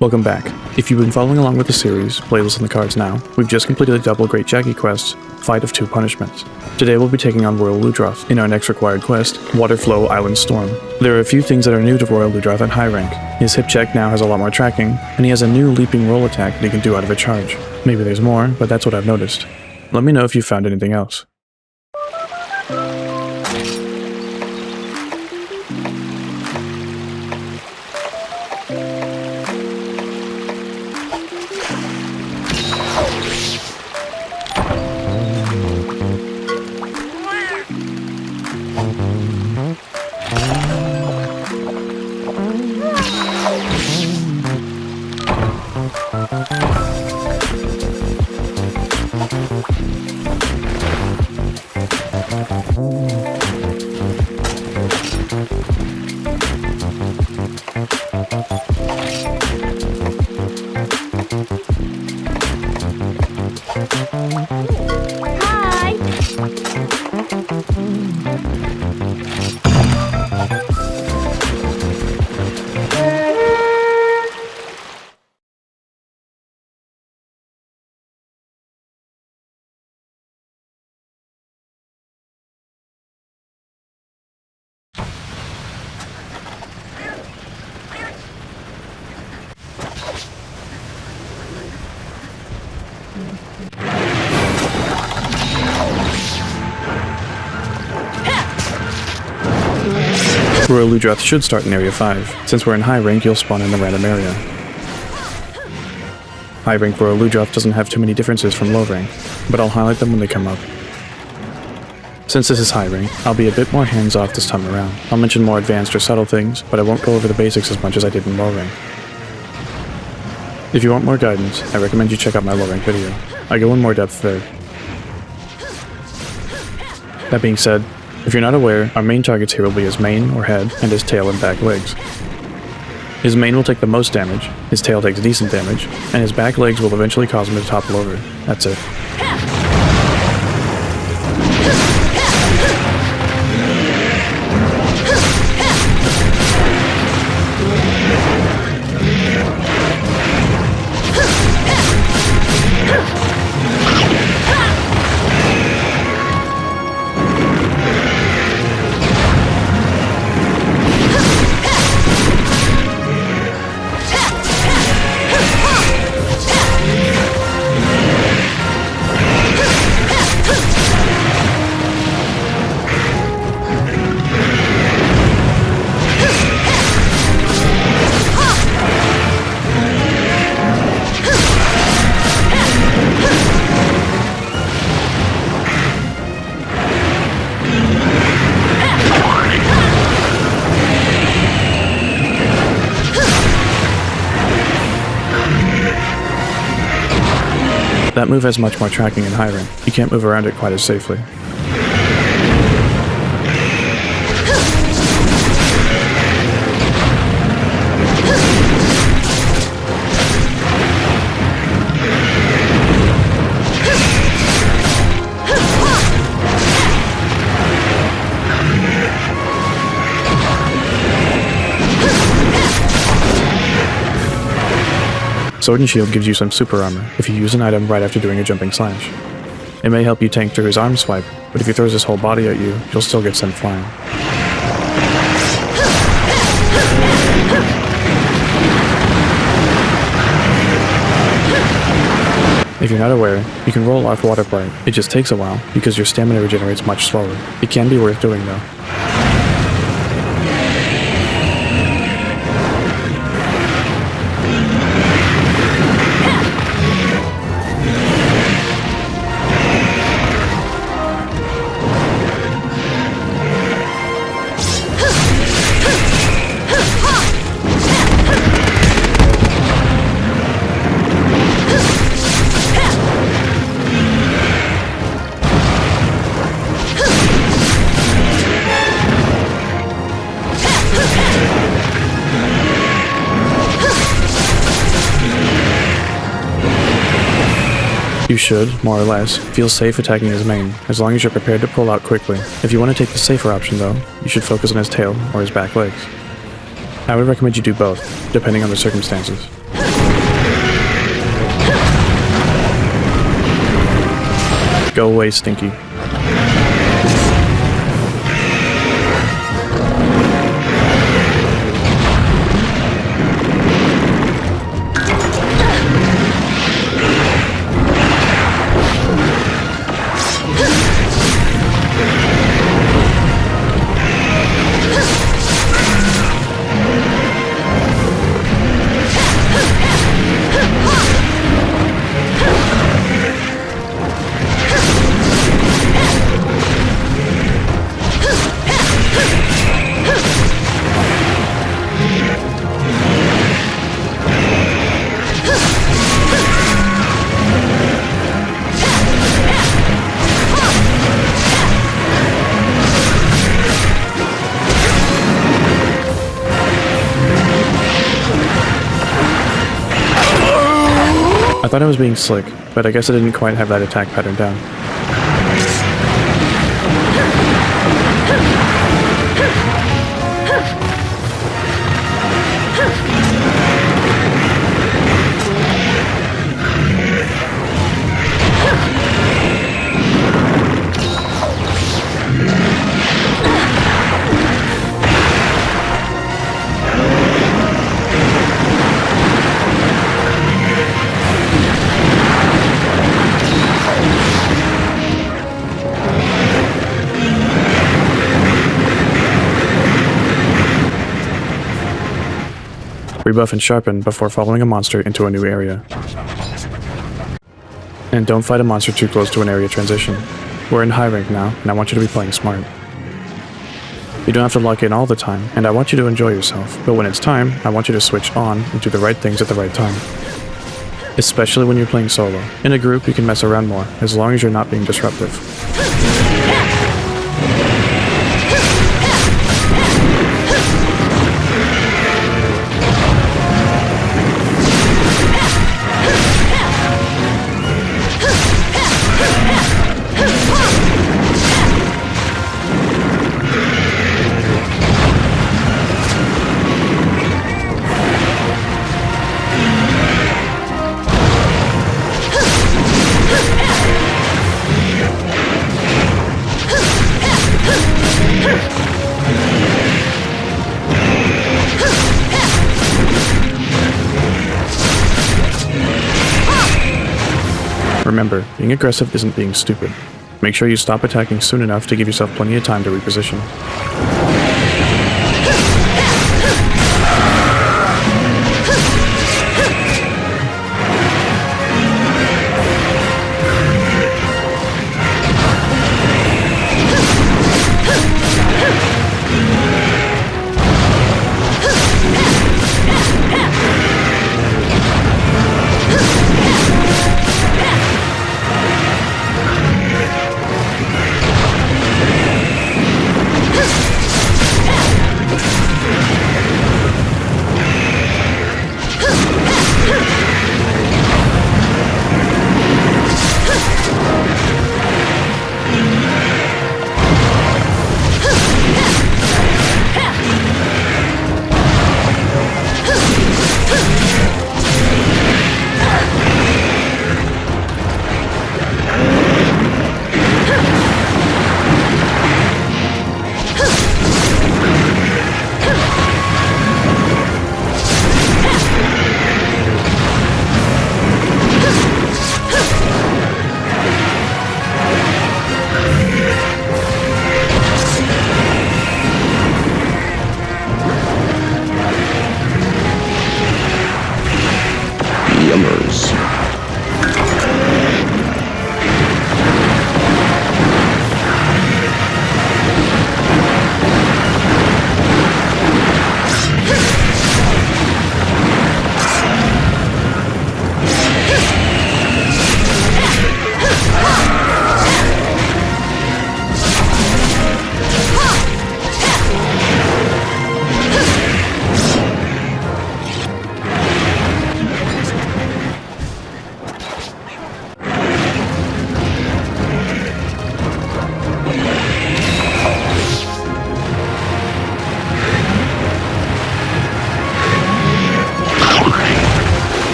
Welcome back. If you've been following along with the series, playlist on the cards now, we've just completed the double Great Jackie quest, Fight of Two Punishments. Today we'll be taking on Royal Ludroth in our next required quest, Waterflow Island Storm. There are a few things that are new to Royal Ludroth at high rank. His hip check now has a lot more tracking, and he has a new leaping roll attack that he can do out of a charge. Maybe there's more, but that's what I've noticed. Let me know if you found anything else. Royal Ludroth should start in Area 5. Since we're in high rank, you'll spawn in the random area. High rank Royal Ludroth doesn't have too many differences from low rank, but I'll highlight them when they come up. Since this is high rank, I'll be a bit more hands-off this time around. I'll mention more advanced or subtle things, but I won't go over the basics as much as I did in low rank. If you want more guidance, I recommend you check out my low rank video. I go in more depth there. That being said, if you're not aware, our main targets here will be his mane or head, and his tail and back legs. His mane will take the most damage, his tail takes decent damage, and his back legs will eventually cause him to topple over. That's it. That move has much more tracking in high rank. You can't move around it quite as safely. Sword and Shield gives you some super armor if you use an item right after doing a jumping slash. It may help you tank through his arm swipe, but if he throws his whole body at you, you'll still get sent flying. If you're not aware, you can roll off Water Blight. It just takes a while, because your stamina regenerates much slower. It can be worth doing though. You should, more or less, feel safe attacking his main, as long as you're prepared to pull out quickly. If you want to take the safer option though, you should focus on his tail or his back legs. I would recommend you do both, depending on the circumstances. Go away, Stinky. I thought I was being slick, but I guess I didn't quite have that attack pattern down. Rebuff and sharpen before following a monster into a new area. And don't fight a monster too close to an area transition. We're in high rank now, and I want you to be playing smart. You don't have to lock in all the time, and I want you to enjoy yourself, but when it's time, I want you to switch on and do the right things at the right time. Especially when you're playing solo. In a group, you can mess around more, as long as you're not being disruptive. Remember, being aggressive isn't being stupid. Make sure you stop attacking soon enough to give yourself plenty of time to reposition.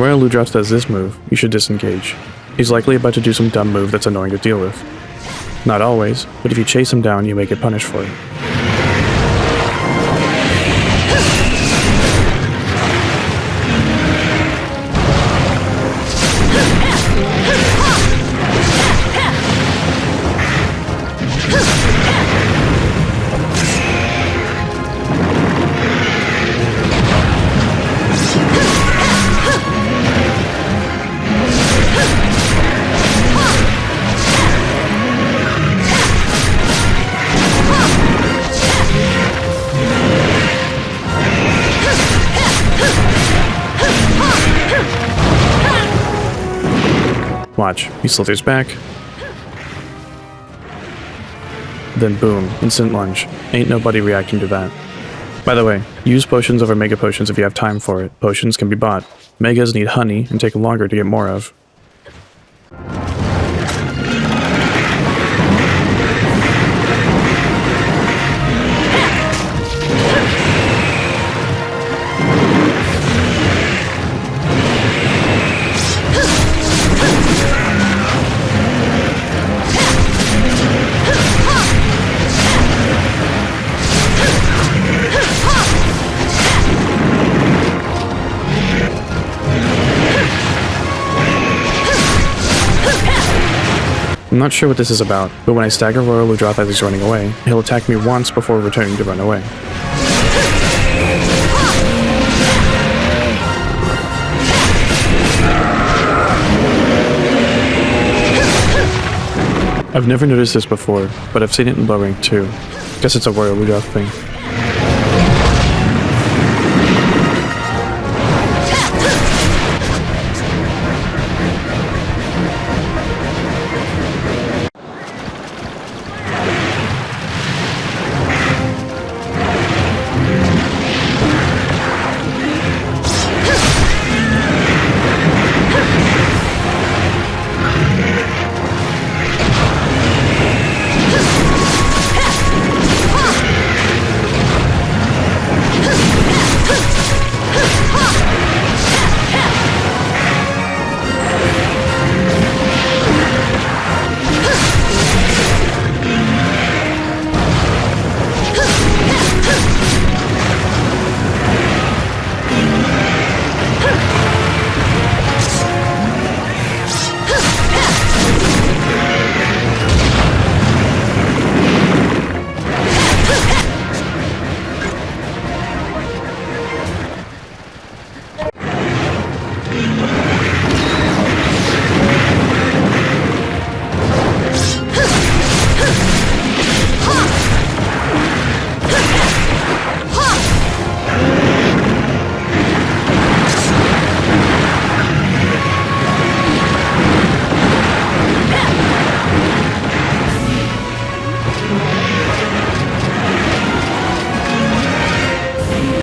Royal Ludroth does this move, you should disengage. He's likely about to do some dumb move that's annoying to deal with. Not always, but if you chase him down, you may get punished for it. Watch, he slithers back. Then boom, instant lunge. Ain't nobody reacting to that. By the way, use potions over mega potions if you have time for it. Potions can be bought. Megas need honey and take longer to get more of. I'm not sure what this is about, but when I stagger Royal Ludroth as he's running away, he'll attack me once before returning to run away. I've never noticed this before, but I've seen it in low rank too. Guess it's a Royal Ludroth thing.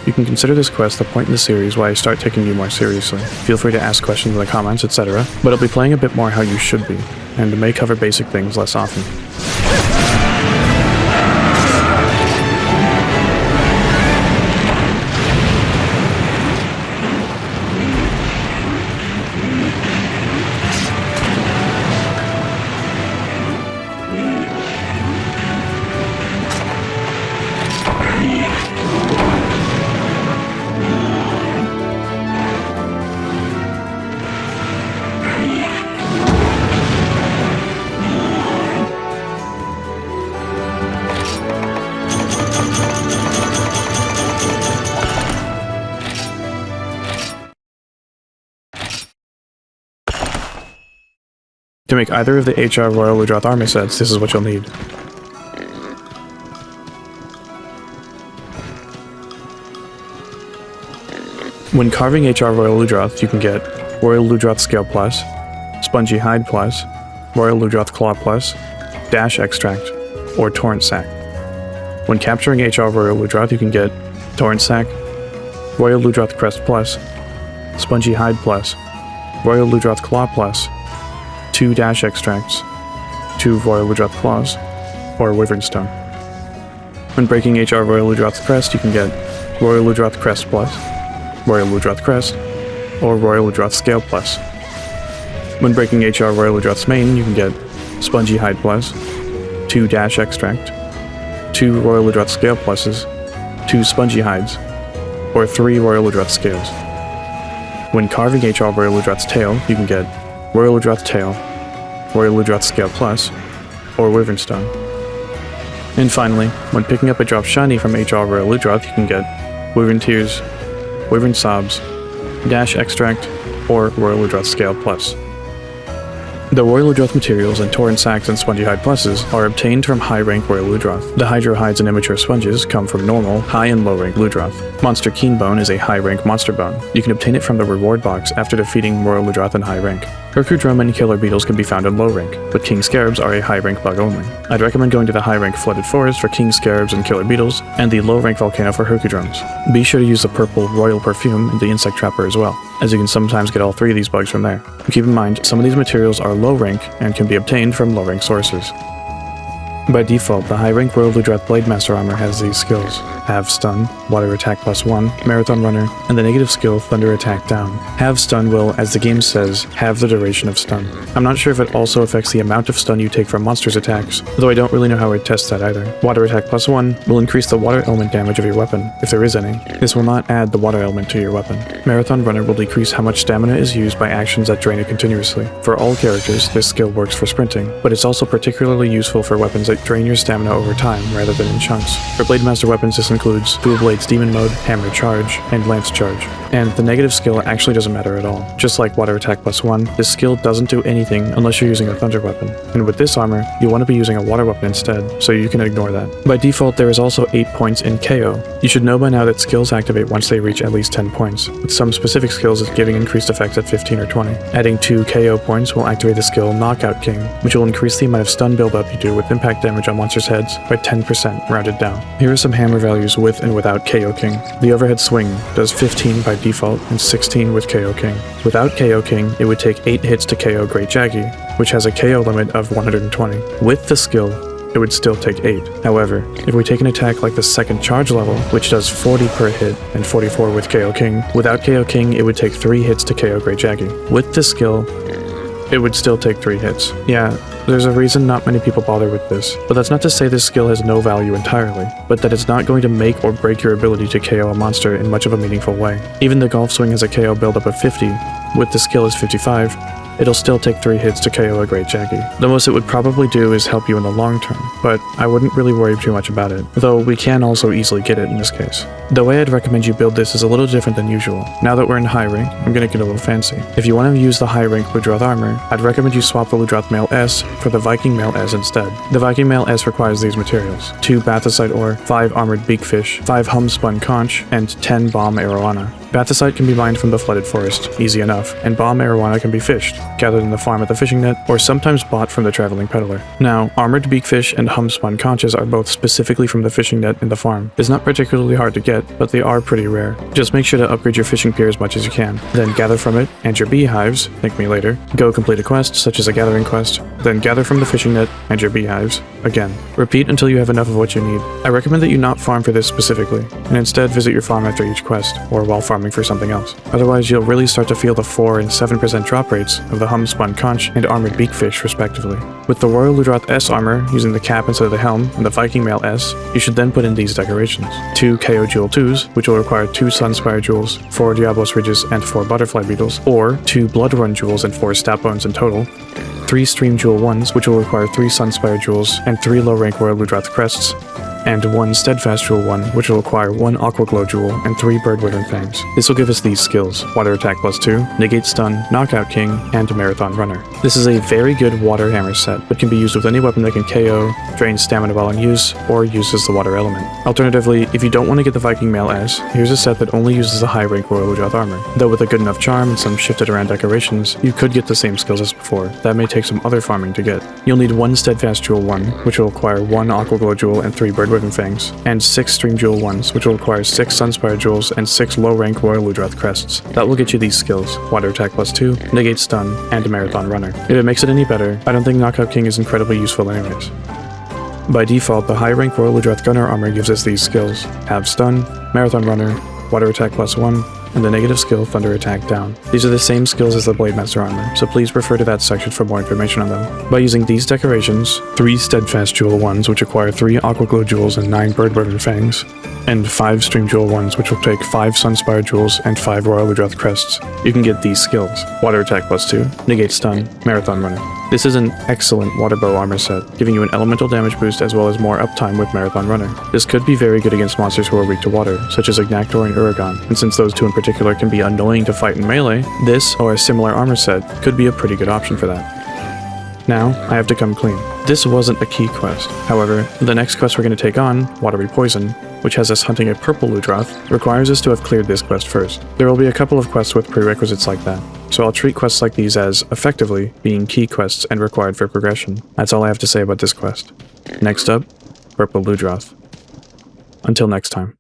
You can consider this quest the point in the series where I start taking you more seriously. Feel free to ask questions in the comments, etc., but I'll be playing a bit more how you should be, and may cover basic things less often. To make either of the HR Royal Ludroth armor sets, this is what you'll need. When carving HR Royal Ludroth, you can get Royal Ludroth Scale Plus, Spongy Hide Plus, Royal Ludroth Claw Plus, Dash Extract, or Torrent Sack. When capturing HR Royal Ludroth, you can get Torrent Sack, Royal Ludroth Crest Plus, Spongy Hide Plus, Royal Ludroth Claw Plus, 2 Dash Extracts, 2 Royal Ludroth Claws, or Wyvern Stone. When breaking HR Royal Ludroth Crest, you can get Royal Ludroth Crest Plus, Royal Ludroth Crest, or Royal Ludroth Scale Plus. When breaking HR Royal Ludroth's main, you can get Spongy Hide Plus, 2 Dash Extract, 2 Royal Ludroth Scale Pluses, 2 Spongy Hides, or 3 Royal Ludroth Scales. When carving HR Royal Ludroth's tail, you can get Royal Ludroth Tail, Royal Ludroth Scale Plus, or Wyvern Stone. And finally, when picking up a drop shiny from HR Royal Ludroth, you can get Wyvern Tears, Wyvern Sobs, Dash Extract, or Royal Ludroth Scale Plus. The Royal Ludroth materials and Torrent Sacks and Spongy Hide Pluses are obtained from high-rank Royal Ludroth. The Hydro Hides and Immature Sponges come from normal, high and low-rank Ludroth. Monster Keen Bone is a high-rank monster bone. You can obtain it from the reward box after defeating Royal Ludroth in high rank. Hercudrum and Killer Beetles can be found in low rank, but King Scarabs are a high rank bug only. I'd recommend going to the high rank Flooded Forest for King Scarabs and Killer Beetles, and the low rank Volcano for Hercudrums. Be sure to use the purple Royal Perfume in the Insect Trapper as well, as you can sometimes get all 3 of these bugs from there. Keep in mind, some of these materials are low rank and can be obtained from low rank sources. By default, the high-rank Royal Ludroth Blademaster Armor has these skills: Have Stun, Water Attack +1, Marathon Runner, and the negative skill Thunder Attack Down. Have Stun will, as the game says, have the duration of stun. I'm not sure if it also affects the amount of stun you take from monsters' attacks, though I don't really know how I'd test that either. Water Attack +1 will increase the water element damage of your weapon, if there is any. This will not add the water element to your weapon. Marathon Runner will decrease how much stamina is used by actions that drain it continuously. For all characters, this skill works for sprinting, but it's also particularly useful for weapons that drain your stamina over time rather than in chunks. For Blademaster weapons, this includes Dual Blades Demon Mode, Hammer Charge, and Lance Charge. And the negative skill actually doesn't matter at all. Just like Water Attack +1, this skill doesn't do anything unless you're using a thunder weapon. And with this armor, you want to be using a water weapon instead, so you can ignore that. By default, there is also 8 points in KO. You should know by now that skills activate once they reach at least 10 points, with some specific skills giving increased effects at 15 or 20. Adding 2 KO points will activate the skill Knockout King, which will increase the amount of stun buildup you do with impact damage on monsters' heads by 10% rounded down. Here are some hammer values with and without KO King. The overhead swing does 15 by default and 16 with KO King. Without KO King, it would take 8 hits to KO Great Jaggy, which has a KO limit of 120. With the skill, it would still take 8. However, if we take an attack like the second charge level, which does 40 per hit and 44 with KO King, without KO King, it would take 3 hits to KO Great Jaggy. With the skill, it would still take 3 hits. Yeah, there's a reason not many people bother with this, but that's not to say this skill has no value entirely, but that it's not going to make or break your ability to KO a monster in much of a meaningful way. Even the Golf Swing has a KO buildup of 50, with the skill is 55, it'll still take 3 hits to KO a Great Jaggy. The most it would probably do is help you in the long term, but I wouldn't really worry too much about it, though we can also easily get it in this case. The way I'd recommend you build this is a little different than usual. Now that we're in high rank, I'm gonna get a little fancy. If you want to use the high rank Ludroth armor, I'd recommend you swap the Ludroth Male S for the Viking Male S instead. The Viking Male S requires these materials: 2 Bathysite ore, 5 Armored Beakfish, 5 Homespun Conch, and 10 Bomb Arowana. Bathysite can be mined from the Flooded Forest, easy enough, and Bomb Arowana can be fished, gathered in the farm at the fishing net, or sometimes bought from the traveling peddler. Now, Armored Beakfish and Homespun Conches are both specifically from the fishing net in the farm. It's not particularly hard to get, but they are pretty rare. Just make sure to upgrade your fishing pier as much as you can, then gather from it, and your beehives, thank me later, go complete a quest, such as a gathering quest, then gather from the fishing net and your beehives, again. Repeat until you have enough of what you need. I recommend that you not farm for this specifically, and instead visit your farm after each quest, or while farming for something else. Otherwise, you'll really start to feel the 4 and 7% drop rates of the Homespun Conch and Armored Beakfish, respectively. With the Royal Ludroth S armor, using the cap instead of the helm, and the Viking Male S, you should then put in these decorations: 2 KO Jewel 2s, which will require 2 Sunspire Jewels, 4 Diablos Ridges, and 4 Butterfly Beetles, or 2 Blood Run Jewels and 4 Stat Bones in total, 3 Stream Jewel 1s, which will require 3 Sunspire Jewels and 3 low-rank Royal Ludroth Crests, and 1 Steadfast Jewel 1, which will require 1 Aqua Glow Jewel and 3 Bird Wyvern Fangs. This will give us these skills: Water Attack +2, Negate Stun, Knockout King, and Marathon Runner. This is a very good water hammer set, but can be used with any weapon that can KO, drain stamina while in use, or uses the water element. Alternatively, if you don't want to get the Viking Male S, here's a set that only uses the high rank Royal Ludroth armor. Though with a good enough charm and some shifted around decorations, you could get the same skills as before. That may take some other farming to get. You'll need 1 Steadfast Jewel 1, which will require 1 Aqua Glow Jewel and 3 Bird Wyvern Fangs, and 6 Stream Jewel 1s, which will require 6 Sunspire Jewels and 6 low-rank Royal Ludroth Crests. That will get you these skills: Water Attack +2, Negate Stun, and Marathon Runner. If it makes it any better, I don't think Knockout King is incredibly useful anyways. By default, the high-rank Royal Ludroth Gunner armor gives us these skills: Have Stun, Marathon Runner, Water Attack +1, and the negative skill Thunder Attack down. These are the same skills as the Blademaster Armor, so please refer to that section for more information on them. By using these decorations, 3 Steadfast Jewel ones which acquire 3 Aqua Glow Jewels and 9 Bird Ribbon Fangs, and 5 Stream Jewel ones which will take 5 Sunspire Jewels and 5 Royal Ludroth Crests, you can get these skills. Water Attack +2, Negate Stun, Marathon Runner. This is an excellent water bow armor set, giving you an elemental damage boost as well as more uptime with Marathon Runner. This could be very good against monsters who are weak to water, such as Ignactor and Uragon, and since those two in particular can be annoying to fight in melee, this or a similar armor set could be a pretty good option for that. Now, I have to come clean. This wasn't a key quest. However, the next quest we're going to take on, Watery Poison, which has us hunting a purple Ludroth, requires us to have cleared this quest first. There will be a couple of quests with prerequisites like that, so I'll treat quests like these as, effectively, being key quests and required for progression. That's all I have to say about this quest. Next up, Purple Ludroth. Until next time.